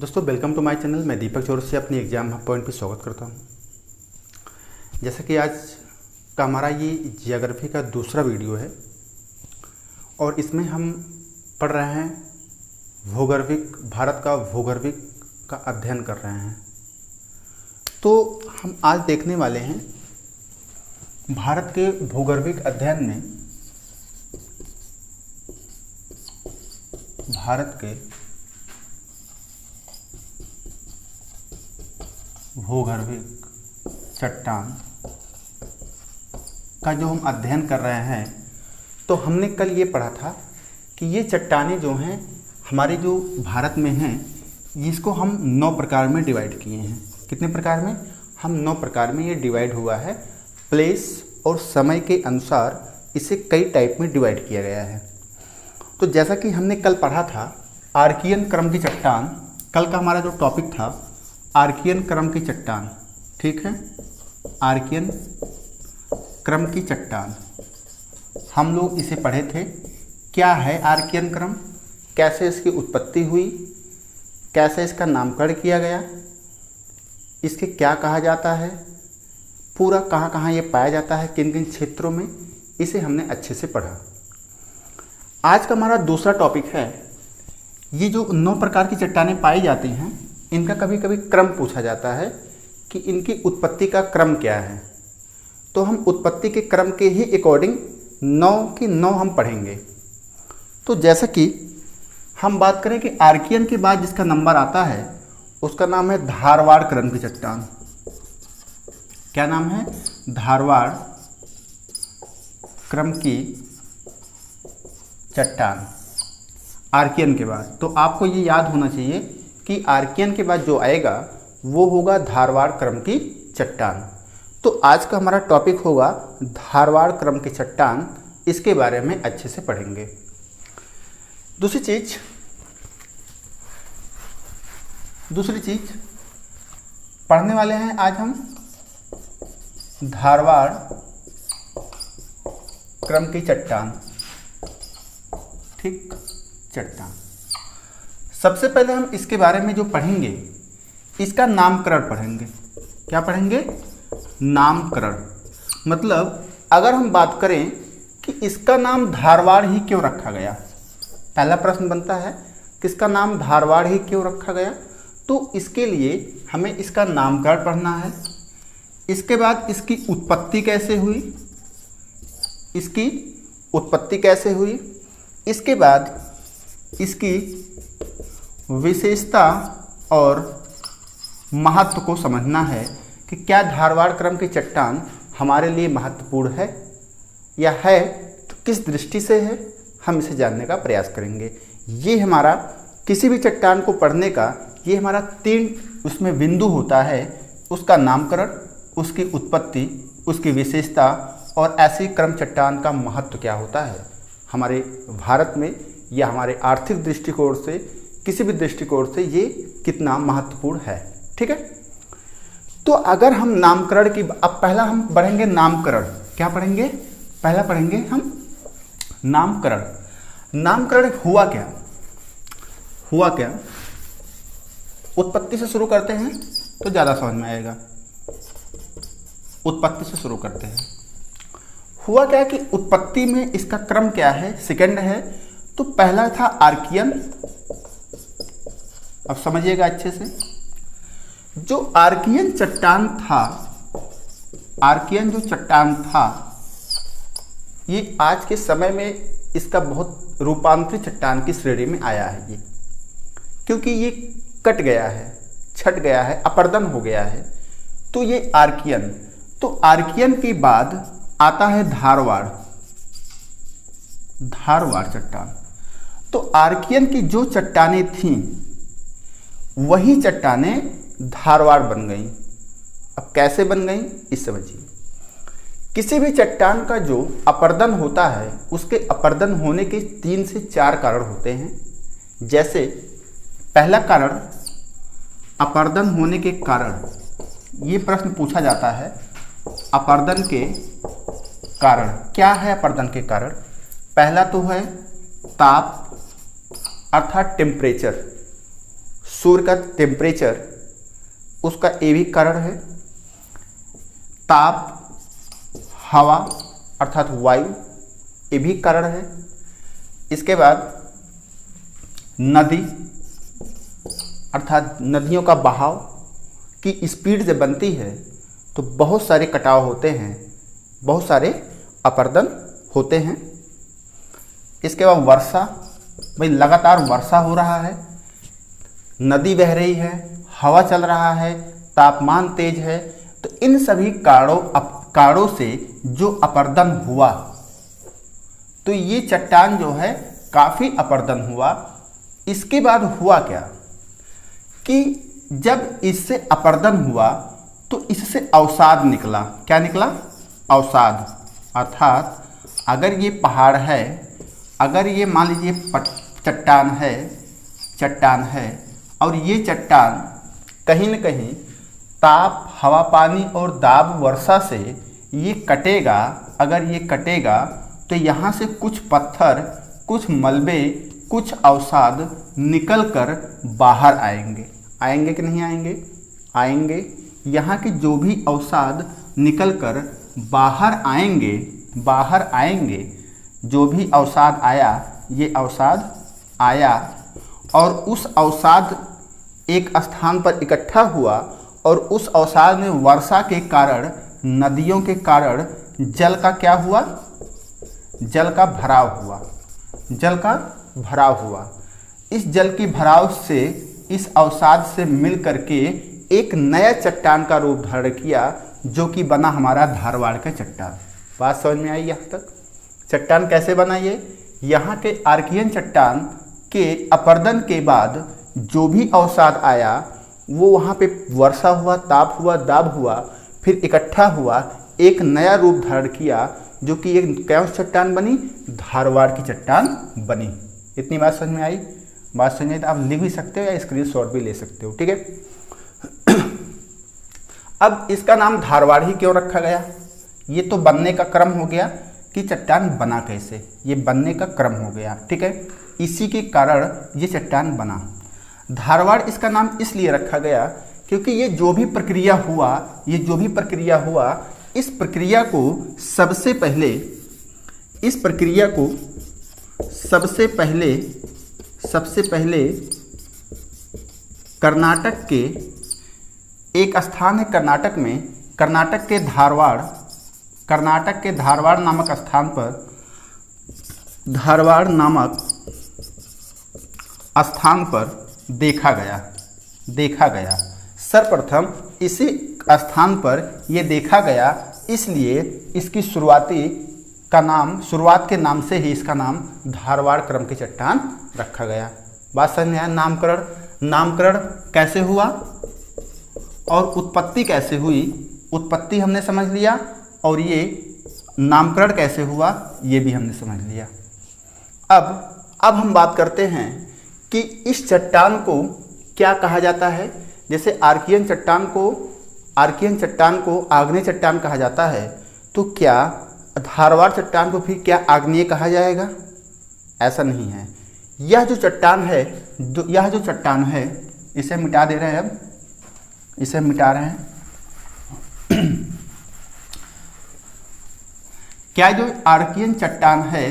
दोस्तों welcome to my channel. मैं दीपक चौरसिया अपनी एग्जाम पॉइंट पे स्वागत करता हूं। जैसा कि आज का हमारा ये जियोग्राफी का दूसरा वीडियो है और इसमें हम पढ़ रहे हैं भूगर्भिक, भारत का भूगर्भिक का अध्ययन कर रहे हैं। तो हम आज देखने वाले हैं भारत के भूगर्भिक अध्ययन में भारत के भूगर्भिक चट्टान का जो हम अध्ययन कर रहे हैं। तो हमने कल ये पढ़ा था कि ये चट्टानें जो हैं हमारे जो भारत में हैं, इसको हम 9 प्रकार में डिवाइड किए हैं। कितने प्रकार में? हम 9 प्रकार में ये डिवाइड हुआ है। प्लेस और समय के अनुसार इसे कई टाइप में डिवाइड किया गया है। तो जैसा कि हमने कल पढ़ा था आर्कियन क्रम की चट्टान, कल का हमारा जो टॉपिक था आर्कियन क्रम की चट्टान, ठीक है। आर्कियन क्रम की चट्टान हम लोग इसे पढ़े थे। क्या है आर्कियन क्रम, कैसे इसकी उत्पत्ति हुई, कैसे इसका नामकरण किया गया, इसके क्या कहा जाता है, पूरा कहाँ कहाँ ये पाया जाता है, किन किन क्षेत्रों में, इसे हमने अच्छे से पढ़ा। आज का हमारा दूसरा टॉपिक है, ये जो 9 प्रकार की चट्टानें पाई जाती हैं, इनका कभी कभी क्रम पूछा जाता है कि इनकी उत्पत्ति का क्रम क्या है। तो हम उत्पत्ति के क्रम के ही अकॉर्डिंग 9 की 9 हम पढ़ेंगे। तो जैसा कि हम बात करें कि आर्कियन के बाद जिसका नंबर आता है उसका नाम है धारवाड़ क्रम की चट्टान। क्या नाम है? धारवाड़ क्रम की चट्टान आर्कियन के बाद। तो आपको ये याद होना चाहिए कि आर्कियन के बाद जो आएगा वो होगा धारवाड़ क्रम की चट्टान। तो आज का हमारा टॉपिक होगा धारवाड़ क्रम की चट्टान, इसके बारे में अच्छे से पढ़ेंगे। दूसरी चीज पढ़ने वाले हैं आज हम धारवाड़ क्रम की चट्टान, ठीक, चट्टान। सबसे पहले हम इसके बारे में जो पढ़ेंगे इसका नामकरण पढ़ेंगे। क्या पढ़ेंगे? नामकरण। मतलब अगर हम बात करें कि इसका नाम धारवाड़ ही क्यों रखा गया, पहला प्रश्न बनता है किसका नाम धारवाड़ ही क्यों रखा गया। तो इसके लिए हमें इसका नामकरण पढ़ना है। इसके बाद इसकी उत्पत्ति कैसे हुई, इसकी उत्पत्ति कैसे हुई, इसके बाद इसकी विशेषता और महत्व को समझना है कि क्या धारवाड़ क्रम की चट्टान हमारे लिए महत्वपूर्ण है या है, तो किस दृष्टि से है, हम इसे जानने का प्रयास करेंगे। ये हमारा किसी भी चट्टान को पढ़ने का ये हमारा 3 उसमें बिंदु होता है। उसका नामकरण, उसकी उत्पत्ति, उसकी विशेषता और ऐसी क्रम चट्टान का महत्व क्या होता है हमारे भारत में या हमारे आर्थिक दृष्टिकोण से, किसी भी दृष्टिकोण से ये कितना महत्वपूर्ण है, ठीक है। तो अगर हम नामकरण की, अब पहला हम पढ़ेंगे नामकरण। क्या पढ़ेंगे? पहला पढ़ेंगे हम नामकरण। नामकरण हुआ क्या? उत्पत्ति से शुरू करते हैं तो ज़्यादा समझ में आएगा। उत्पत्ति से शुरू करते हैं। हुआ क्या कि उत्पत्ति में इसका क्रम क्या है? सेकंड है। तो पहला था आर्कियन। अब समझिएगा अच्छे से, जो आर्कियन चट्टान था, आर्कियन जो चट्टान था, ये आज के समय में इसका बहुत रूपांतरित चट्टान की श्रेणी में आया है ये, क्योंकि ये कट गया है, छट गया है, अपर्दन हो गया है। तो ये आर्कियन, तो आर्कियन के बाद आता है धारवाड़ चट्टान। तो आर्कियन की जो चट्टानें थीं वही चट्टानें धारवाड़ बन गई। अब कैसे बन गई इस समझिए। किसी भी चट्टान का जो अपर्दन होता है उसके अपर्दन होने के 3 से 4 कारण होते हैं। जैसे पहला कारण अपर्दन होने के कारण, ये प्रश्न पूछा जाता है अपर्दन के कारण। क्या है अपर्दन के कारण? पहला तो है ताप अर्थात टेम्परेचर, सूर्य का टेम्परेचर, उसका ये भी कारण है। ताप, हवा अर्थात वायु, ये भी कारण है। इसके बाद नदी अर्थात नदियों का बहाव की स्पीड से बनती है तो बहुत सारे कटाव होते हैं, बहुत सारे अपरदन होते हैं। इसके बाद वर्षा, भाई लगातार वर्षा हो रहा है, नदी बह रही है, हवा चल रहा है, तापमान तेज है, तो इन सभी कारणों से जो अपरदन हुआ तो ये चट्टान जो है काफ़ी अपरदन हुआ। इसके बाद हुआ क्या कि जब इससे अपरदन हुआ तो इससे अवसाद निकला। क्या निकला? अवसाद। अर्थात अगर ये पहाड़ है, अगर ये मान लीजिए चट्टान है और ये चट्टान कहीं न कहीं ताप, हवा, पानी और दाब, वर्षा से ये कटेगा। अगर ये कटेगा तो यहाँ से कुछ पत्थर, कुछ मलबे, कुछ अवसाद निकल कर बाहर आएंगे। आएंगे कि नहीं आएंगे? आएंगे। यहाँ के जो भी अवसाद निकल कर बाहर आएंगे, जो भी अवसाद आया, ये अवसाद आया और उस अवसाद एक स्थान पर इकट्ठा हुआ और उस अवसाद में वर्षा के कारण, नदियों के कारण जल का क्या हुआ? जल का भराव हुआ। इस जल की भराव से, इस अवसाद से मिल करके एक नया चट्टान का रूप धारण किया जो कि बना हमारा धारवाड़ का चट्टान। बात समझ में आई यहाँ तक? चट्टान कैसे बना ये? यहाँ के आर्कियन चट्टान के अपरदन के बाद जो भी अवसाद आया वो वहाँ पे वर्षा हुआ, ताप हुआ, दाब हुआ, फिर इकट्ठा हुआ, एक नया रूप धारण किया जो कि एक कौन सी चट्टान बनी? धारवाड़ की चट्टान बनी। इतनी बात समझ में आई? बात समझ में तो आप लिख भी सकते हो या स्क्रीनशॉट भी ले सकते हो, ठीक है। अब इसका नाम धारवाड़ ही क्यों रखा गया? ये तो बनने का क्रम हो गया कि चट्टान बना कैसे, ये बनने का क्रम हो गया, ठीक है। इसी के कारण ये चट्टान बना। धारवाड़ इसका नाम इसलिए रखा गया क्योंकि ये जो भी प्रक्रिया हुआ, इस प्रक्रिया को सबसे पहले कर्नाटक के एक स्थान है, कर्नाटक में, कर्नाटक के धारवाड़ नामक स्थान पर, धारवाड़ नामक स्थान पर देखा गया। सर्वप्रथम इसी स्थान पर यह देखा गया, इसलिए इसकी शुरुआत के नाम से ही इसका नाम धारवाड़ क्रम की चट्टान रखा गया। बात समझ में आया? नामकरण कैसे हुआ और उत्पत्ति कैसे हुई? उत्पत्ति हमने समझ लिया और ये नामकरण कैसे हुआ ये भी हमने समझ लिया। अब हम बात करते हैं कि इस चट्टान को क्या कहा जाता है। जैसे आर्कियन चट्टान को आग्नेय चट्टान कहा जाता है, तो क्या धारवाड़ चट्टान को फिर क्या आग्नेय कहा जाएगा? ऐसा नहीं है। यह जो चट्टान है इसे मिटा दे रहे हैं, अब इसे मिटा रहे हैं। क्या जो आर्कियन चट्टान है,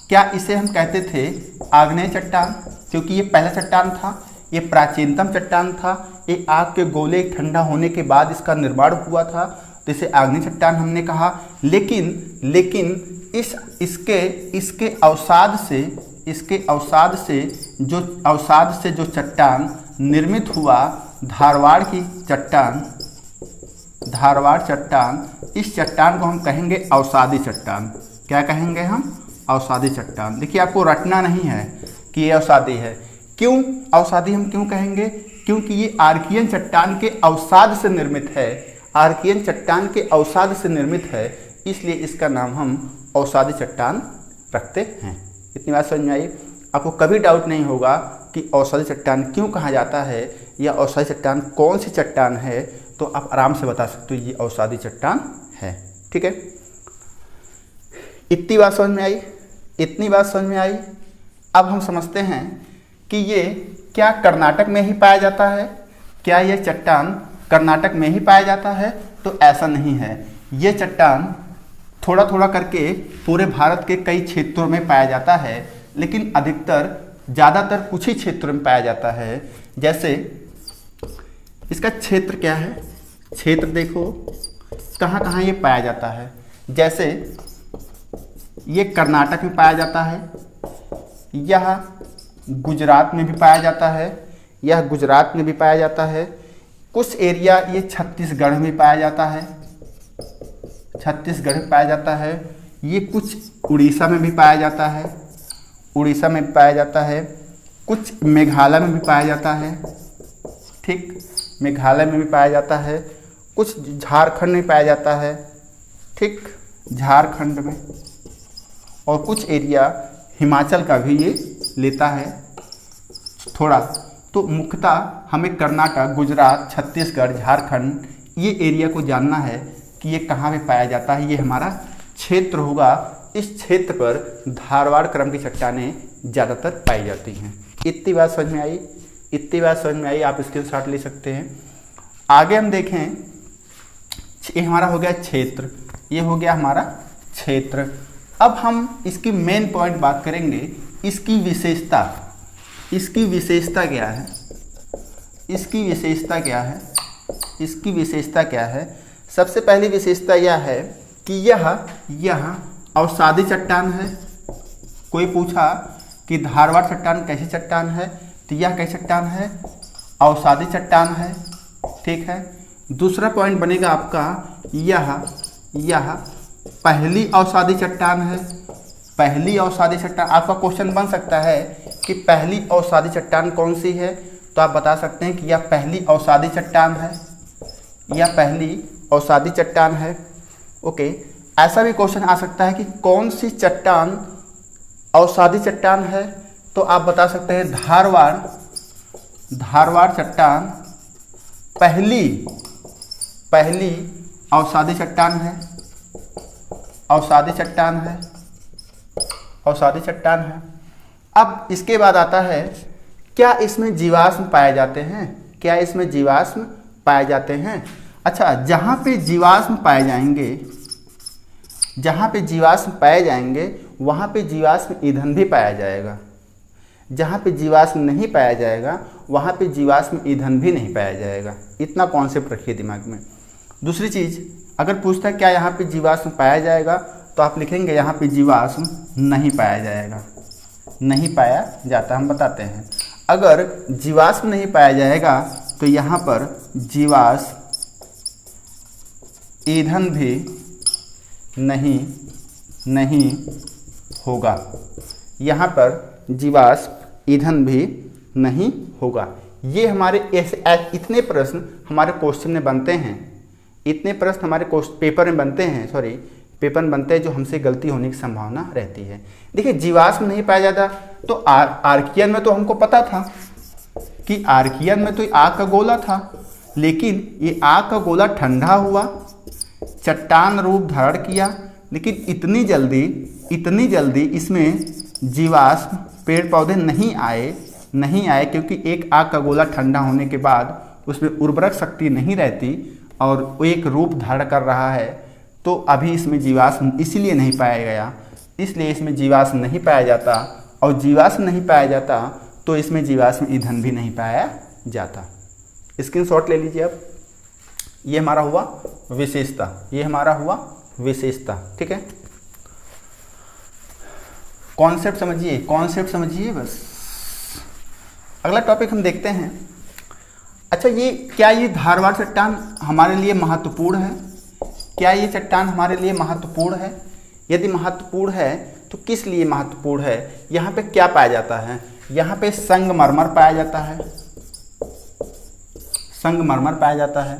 क्या इसे हम कहते थे आग्नेय चट्टान? क्योंकि ये पहला चट्टान था, ये प्राचीनतम चट्टान था, ये आग के गोले ठंडा होने के बाद इसका निर्माण हुआ था, तो इसे आग्नेय चट्टान हमने कहा। लेकिन इसके अवसाद से जो चट्टान निर्मित हुआ, धारवाड़ चट्टान, इस चट्टान को हम कहेंगे अवसादी चट्टान। क्या कहेंगे हम? अवसादी चट्टान। देखिए, आपको रटना नहीं है कि ये अवसादी है। क्यों अवसादी हम क्यों कहेंगे? क्योंकि ये आर्कियन चट्टान के अवसाद से निर्मित है, इसलिए इसका नाम हम अवसादी चट्टान रखते हैं। इतनी बात समझ में आई? आपको कभी डाउट नहीं होगा कि अवसादी चट्टान क्यों कहा जाता है या अवसादी चट्टान कौन सी चट्टान है, तो आप आराम से बता सकते हो ये अवसादी चट्टान है, ठीक है। इतनी बात समझ में आई? अब हम समझते हैं कि ये क्या कर्नाटक में ही पाया जाता है? क्या यह चट्टान कर्नाटक में ही पाया जाता है? तो ऐसा नहीं है। ये चट्टान थोड़ा थोड़ा करके पूरे भारत के कई क्षेत्रों में पाया जाता है, लेकिन अधिकतर ज़्यादातर कुछ ही क्षेत्रों में पाया जाता है। जैसे इसका क्षेत्र क्या है, क्षेत्र देखो कहाँ कहाँ ये पाया जाता है। जैसे ये कर्नाटक में पाया जाता है, यह गुजरात में भी पाया जाता है, यह गुजरात में भी पाया जाता है। कुछ एरिया ये छत्तीसगढ़ में पाया जाता है, छत्तीसगढ़ में पाया जाता है। ये कुछ उड़ीसा में भी पाया जाता है, उड़ीसा में भी पाया जाता है। कुछ मेघालय में भी पाया जाता है, ठीक, मेघालय में भी पाया जाता है। कुछ झारखंड में पाया जाता है, ठीक, झारखंड में। और कुछ एरिया हिमाचल का भी ये लेता है थोड़ा। तो मुख्यतः हमें कर्नाटक, गुजरात, छत्तीसगढ़, झारखंड ये एरिया को जानना है कि ये कहाँ पे पाया जाता है। ये हमारा क्षेत्र होगा। इस क्षेत्र पर धारवाड़ क्रम की चट्टानें ज़्यादातर पाई जाती हैं। इतनी बात समझ में आई? इतनी बात समझ में आई, आप स्क्रीनशॉट ले सकते हैं। आगे हम देखें, ये हमारा हो गया क्षेत्र, ये हो गया हमारा क्षेत्र। अब हम इसकी मेन पॉइंट बात करेंगे, इसकी विशेषता। इसकी विशेषता क्या है? इसकी विशेषता क्या है? इसकी विशेषता क्या है? सबसे पहली विशेषता यह है कि यह अवसादी चट्टान है। कोई पूछा कि धारवाड़ चट्टान कैसी चट्टान है, तो यह कैसी चट्टान है? अवसादी चट्टान है, ठीक है। दूसरा पॉइंट बनेगा आपका, यह पहली अवसादी चट्टान है। पहली अवसादी चट्टान, आपका क्वेश्चन बन सकता है कि पहली अवसादी चट्टान कौन सी है, तो आप बता सकते हैं कि यह पहली अवसादी चट्टान है, यह पहली अवसादी चट्टान है। ओके, ऐसा भी क्वेश्चन आ सकता है कि कौन सी चट्टान अवसादी चट्टान है, तो आप बता सकते हैं धारवाड़ चट्टान पहली अवसादी चट्टान है, अवसादी चट्टान है, अवसादी चट्टान है। अब इसके बाद आता है, क्या इसमें जीवाश्म पाए जाते हैं? क्या इसमें जीवाश्म पाए जाते हैं? अच्छा, जहाँ पे जीवाश्म पाए जाएंगे, जहाँ पे जीवाश्म पाए जाएंगे वहाँ पे जीवाश्म ईंधन भी पाया जाएगा। जहाँ पे जीवाश्म नहीं पाया जाएगा वहाँ पे जीवाश्म ईंधन भी नहीं पाया जाएगा। इतना कॉन्सेप्ट रखिए दिमाग में। दूसरी चीज़, अगर पूछता है क्या यहाँ पे जीवाश्म पाया जाएगा, तो आप लिखेंगे यहाँ पे जीवाश्म नहीं पाया जाएगा, नहीं पाया जाता। हम बताते हैं, अगर जीवाश्म नहीं पाया जाएगा तो यहाँ पर जीवाश्म ईंधन भी नहीं होगा। यहाँ पर जीवाश्म ईंधन भी नहीं होगा। ये हमारे इतने प्रश्न हमारे क्वेश्चन में बनते हैं, इतने प्रश्न हमारे पेपर में बनते हैं, पेपर में बनते हैं जो हमसे गलती होने की संभावना रहती है। देखिए, जीवाश्म नहीं पाया जाता तो आर्कियन में तो हमको पता था कि आर्कियन में तो आग का गोला था, लेकिन ये आग का गोला ठंडा हुआ, चट्टान रूप धारण किया, लेकिन इतनी जल्दी इसमें जीवाश्म पेड़ पौधे नहीं आए क्योंकि एक आग का गोला ठंडा होने के बाद उसमें उर्वरक शक्ति नहीं रहती और वो एक रूप धारण कर रहा है, तो अभी इसमें जीवाश्म इसलिए नहीं पाया गया, इसलिए इसमें जीवाश्म नहीं पाया जाता। और जीवाश्म नहीं पाया जाता तो इसमें जीवाश्म ईंधन भी नहीं पाया जाता। स्क्रीनशॉट ले लीजिए अब। ये हमारा हुआ विशेषता, ये हमारा हुआ विशेषता, ठीक है। कॉन्सेप्ट समझिए बस। अगला टॉपिक हम देखते हैं। अच्छा, क्या ये धारवाड़ चट्टान हमारे लिए महत्वपूर्ण है? क्या ये चट्टान हमारे लिए महत्वपूर्ण है? यदि महत्वपूर्ण है तो किस लिए महत्वपूर्ण है? यहाँ पे क्या पाया जाता है? यहाँ पे संगमरमर पाया जाता है, संगमरमर पाया जाता है।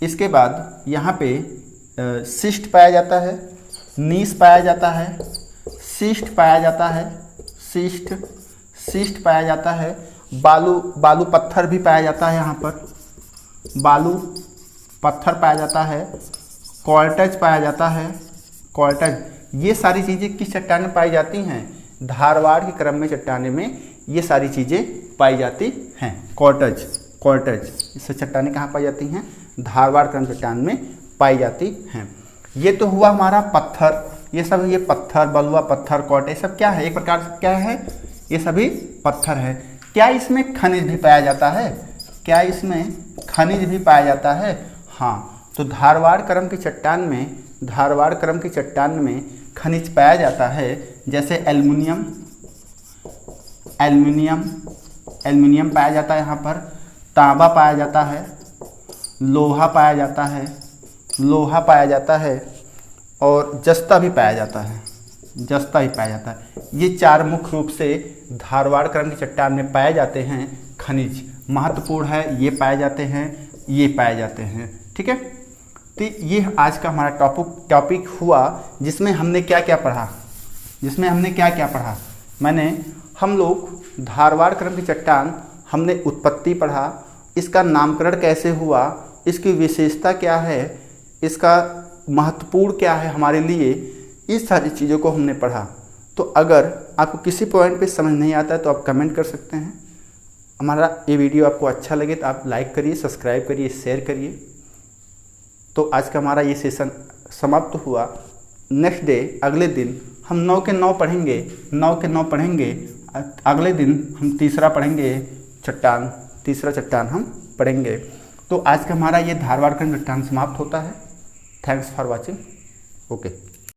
इसके बाद यहाँ पे शिष्ट पाया जाता है, नीस पाया जाता है, शिष्ट पाया जाता है, शिष्ट पाया जाता है। बालू पत्थर भी पाया जाता है, यहाँ पर बालू पत्थर पाया जाता है, क्वार्टज पाया जाता है, क्वार्टज। ये सारी चीज़ें किस चट्टान में पाई जाती हैं? धारवाड़ के क्रम में चट्टाने में ये सारी चीज़ें पाई जाती हैं। क्वार्टज इससे चट्टानें कहाँ पाई जाती हैं? धारवाड़ क्रम चट्टान में पाई जाती हैं। ये तो हुआ हमारा पत्थर, ये सब ये पत्थर, बलुआ पत्थर, क्वार्टज सब क्या है? एक प्रकार से क्या है? ये सभी पत्थर है। क्या इसमें खनिज भी पाया जाता है? क्या इसमें खनिज भी पाया जाता है? हाँ, तो धारवाड़ क्रम की चट्टान में खनिज पाया जाता है, जैसे एल्युमिनियम पाया जाता है यहाँ पर, तांबा पाया जाता है, लोहा पाया जाता है और जस्ता भी पाया जाता है। ये चार मुख्य रूप से धारवाड़ क्रम की चट्टान में पाए जाते हैं खनिज। महत्वपूर्ण है, ये पाए जाते हैं। ठीक है, तो ये आज का हमारा टॉपिक हुआ, जिसमें हमने क्या क्या पढ़ा? हम लोग धारवाड़ क्रम की चट्टान, हमने उत्पत्ति पढ़ा, इसका नामकरण कैसे हुआ, इसकी विशेषता क्या है, इसका महत्वपूर्ण क्या है हमारे लिए, इस सारी चीज़ों को हमने पढ़ा। तो अगर आपको किसी पॉइंट पे समझ नहीं आता है तो आप कमेंट कर सकते हैं। हमारा ये वीडियो आपको अच्छा लगे तो आप लाइक करिए, सब्सक्राइब करिए, शेयर करिए। तो आज का हमारा ये सेशन समाप्त हुआ। नेक्स्ट डे, अगले दिन हम 9 के 9 पढ़ेंगे। अगले दिन हम तीसरा चट्टान हम पढ़ेंगे। तो आज का हमारा ये धारवाड़ क्रम चट्टान समाप्त होता है। Thanks for watching. ओके।